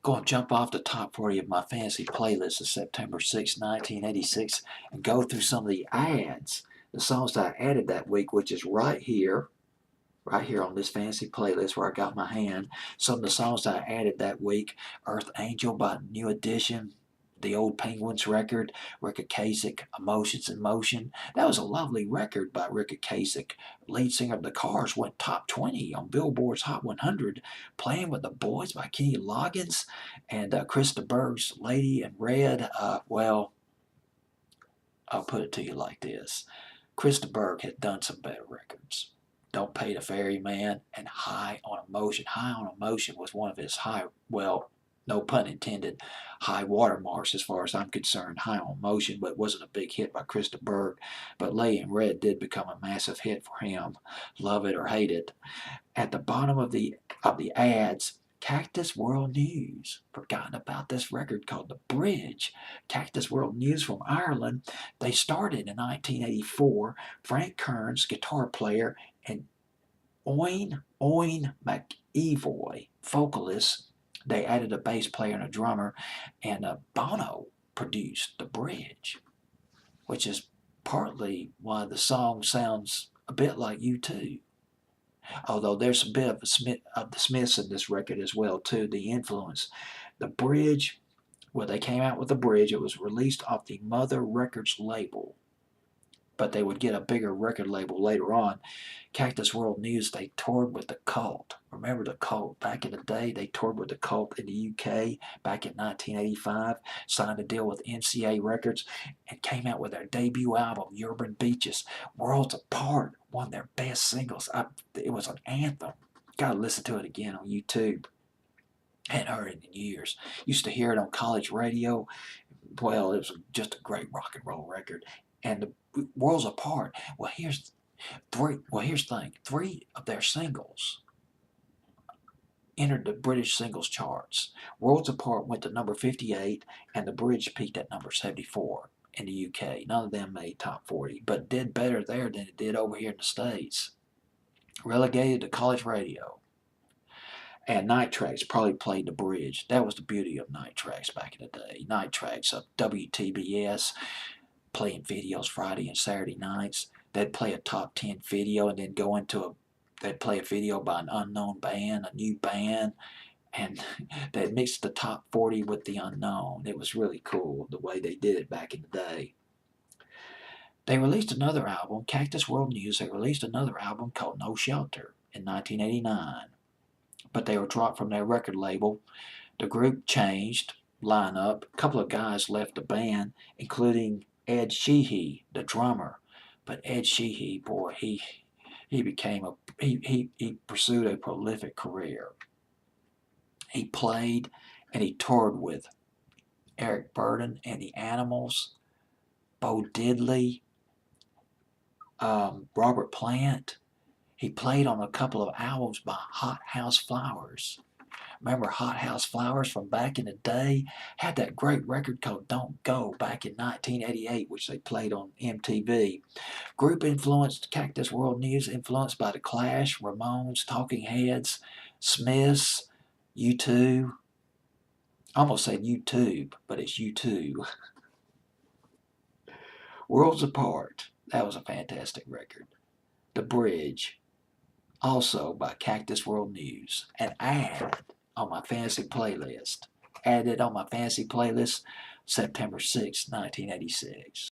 Going to jump off the top 40 of my fantasy playlist of September 6, 1986, and go through some of the ads, the songs that I added that week, which is right here on this fantasy playlist where I got my hand. Some of the songs that I added that week: Earth Angel by New Edition, the old Penguins record, Rick Ocasek, Emotions in Motion. That was a lovely record by Rick Ocasek. Lead singer of the Cars went top 20 on Billboard's Hot 100. Playing with the Boys by Kenny Loggins, and Krista Berg's Lady in Red. Well, I'll put it to you like this. Krista Berg had done some better records. Don't Pay the Ferryman and High on Emotion. High on Emotion was one of his well, no pun intended, high watermarks as far as I'm concerned. High on Emotion, but it wasn't a big hit by Krista Berg. But Lay in Red did become a massive hit for him. Love it or hate it. At the bottom of the ads, Cactus World News. Forgotten about this record called The Bridge. Cactus World News from Ireland. They started in 1984. Frank Kearns, guitar player, and Owen McEvoy, vocalist. They added a bass player and a drummer, and Bono produced The Bridge, which is partly why the song sounds a bit like U2. Although there's a bit of the Smiths in this record as well too. The influence, The Bridge. Well, they came out with The Bridge. It was released off the Mother Records label, but they would get a bigger record label later on. Cactus World News, they toured with the Cult. Remember the Cult? Back in the day, they toured with the Cult in the UK back in 1985, signed a deal with MCA Records, and came out with their debut album, Urban Beaches. Worlds Apart, one of their best singles. It was an anthem. Gotta listen to it again on YouTube. Hadn't heard it in years. Used to hear it on college radio. Well, it was just a great rock and roll record. And the Worlds Apart. Here's the thing. Three of their singles entered the British singles charts. Worlds Apart went to number 58, and The Bridge peaked at number 74 in the UK. None of them made top 40, but did better there than it did over here in the States. Relegated to college radio. And Night Tracks probably played The Bridge. That was the beauty of Night Tracks back in the day. Night Tracks of WTBS, playing videos Friday and Saturday nights. They'd play a top 10 video and then they'd play a video by an unknown band, a new band, and they'd mix the top 40 with the unknown. It was really cool the way they did it back in the day. They released another album, Cactus World News. They released another album called No Shelter in 1989, but they were dropped from their record label. The group changed lineup. A couple of guys left the band, including Ed Sheehy, the drummer. But Ed Sheehy, boy, he pursued a prolific career. He played and he toured with Eric Burdon and the Animals, Bo Diddley, Robert Plant. He played on a couple of albums by Hot House Flowers. Remember Hot House Flowers from back in the day? Had that great record called Don't Go back in 1988, which they played on MTV. Group influenced, Cactus World News influenced by The Clash, Ramones, Talking Heads, Smiths, U2. I almost said YouTube, but it's U2. Worlds Apart. That was a fantastic record. The Bridge, also by Cactus World News. An ad on my fantasy playlist. Added on my fantasy playlist September 6, 1986.